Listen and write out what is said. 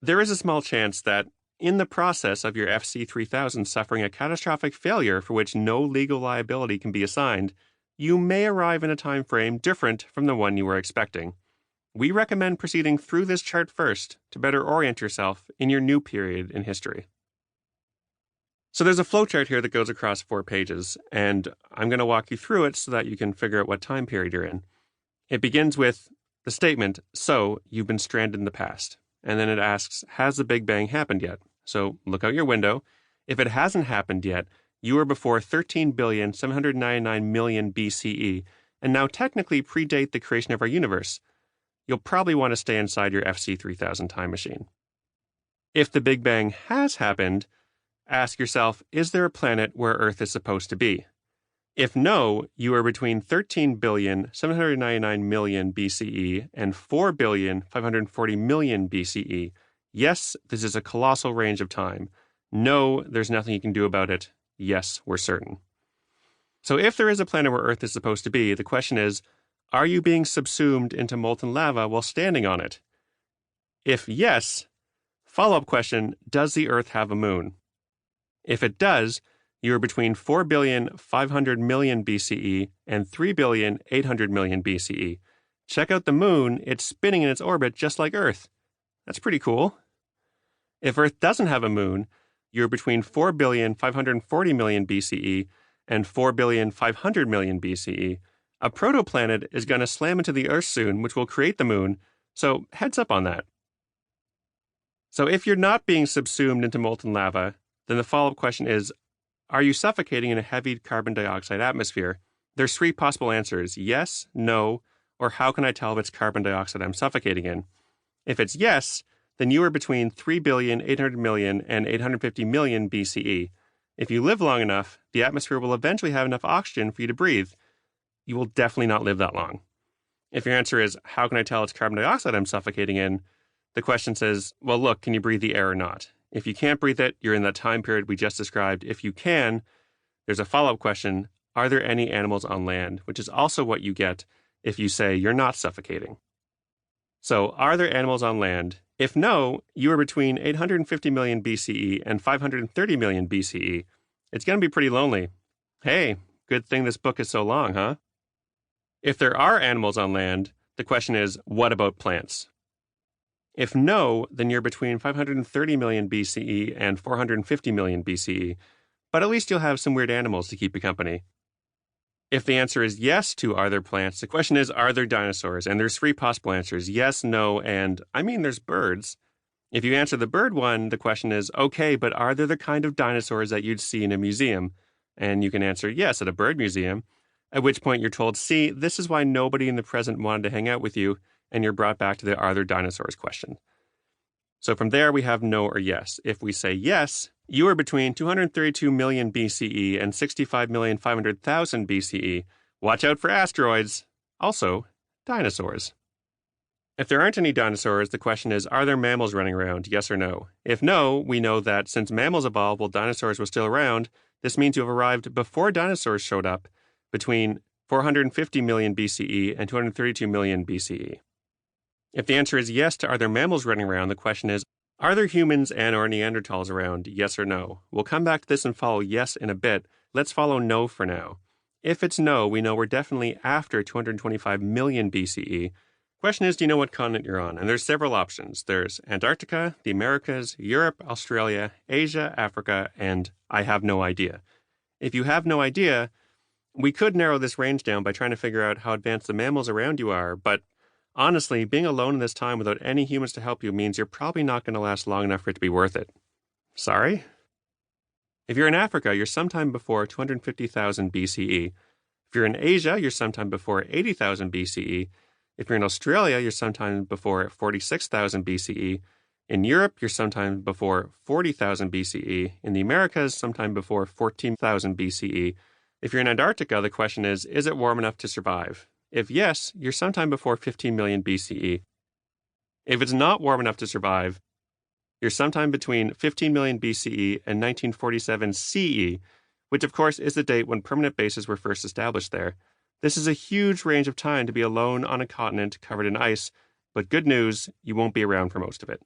There is a small chance that in the process of your FC3000 suffering a catastrophic failure for which no legal liability can be assigned, you may arrive in a time frame different from the one you were expecting. We recommend proceeding through this chart first to better orient yourself in your new period in history. So there's a flowchart here that goes across 4 pages, and I'm going to walk you through it so that you can figure out what time period you're in. It begins with the statement, so you've been stranded in the past. And then it asks, has the Big Bang happened yet? So look out your window. If it hasn't happened yet, you are before 13,799,000,000 BCE, and now technically predate the creation of our universe. You'll probably want to stay inside your FC3000 time machine. If the Big Bang has happened, ask yourself, is there a planet where Earth is supposed to be? If no, you are between 13,799,000,000 BCE and 4,540,000,000 BCE. Yes, this is a colossal range of time. No, there's nothing you can do about it. Yes, we're certain. So if there is a planet where Earth is supposed to be, the question is, are you being subsumed into molten lava while standing on it? If yes, follow-up question, does the Earth have a moon? If it does, you are between 4,500,000,000 BCE and 3,800,000,000 BCE. Check out the moon, it's spinning in its orbit just like Earth. That's pretty cool. If Earth doesn't have a moon, you're between 4,540,000,000 BCE and 4,500,000,000 BCE. A protoplanet is going to slam into the Earth soon, which will create the moon, so heads up on that. So if you're not being subsumed into molten lava, then the follow-up question is, are you suffocating in a heavy carbon dioxide atmosphere? There's 3 possible answers, yes, no, or how can I tell if it's carbon dioxide I'm suffocating in? If it's yes, then you are between 3,800,000,000 and 850,000,000 BCE. If you live long enough, the atmosphere will eventually have enough oxygen for you to breathe. You will definitely not live that long. If your answer is, how can I tell it's carbon dioxide I'm suffocating in? The question says, well, look, can you breathe the air or not? If you can't breathe it, you're in that time period we just described. If you can, there's a follow-up question, are there any animals on land? Which is also what you get if you say you're not suffocating. So, are there animals on land? If no, you are between 850,000,000 BCE and 530,000,000 BCE. It's going to be pretty lonely. Hey, good thing this book is so long, huh? If there are animals on land, the question is, what about plants? If no, then you're between 530,000,000 BCE and 450,000,000 BCE, but at least you'll have some weird animals to keep you company. If the answer is yes to are there plants, the question is, are there dinosaurs? And there's 3 possible answers, yes, no, and there's birds. If you answer the bird one, the question is, okay, but are there the kind of dinosaurs that you'd see in a museum? And you can answer yes at a bird museum, at which point you're told, see, this is why nobody in the present wanted to hang out with you, and you're brought back to the are there dinosaurs question. So from there, we have no or yes. If we say yes, you are between 232,000,000 BCE and 65,500,000 BCE. Watch out for asteroids. Also, dinosaurs. If there aren't any dinosaurs, the question is, are there mammals running around, yes or no? If no, we know that since mammals evolved while dinosaurs were still around, this means you have arrived before dinosaurs showed up, between 450,000,000 BCE and 232,000,000 BCE. If the answer is yes to are there mammals running around, the question is, are there humans and or Neanderthals around, yes or no? We'll come back to this and follow yes in a bit. Let's follow no for now. If it's no, we know we're definitely after 225,000,000 BCE. Question is, do you know what continent you're on? And there's several options. There's Antarctica, the Americas, Europe, Australia, Asia, Africa, and I have no idea. If you have no idea, we could narrow this range down by trying to figure out how advanced the mammals around you are, but honestly, being alone in this time without any humans to help you means you're probably not going to last long enough for it to be worth it. Sorry? If you're in Africa, you're sometime before 250,000 BCE. If you're in Asia, you're sometime before 80,000 BCE. If you're in Australia, you're sometime before 46,000 BCE. In Europe, you're sometime before 40,000 BCE. In the Americas, sometime before 14,000 BCE. If you're in Antarctica, the question is it warm enough to survive? If yes, you're sometime before 15,000,000 BCE. If it's not warm enough to survive, you're sometime between 15,000,000 BCE and 1947 CE, which of course is the date when permanent bases were first established there. This is a huge range of time to be alone on a continent covered in ice, but good news, you won't be around for most of it.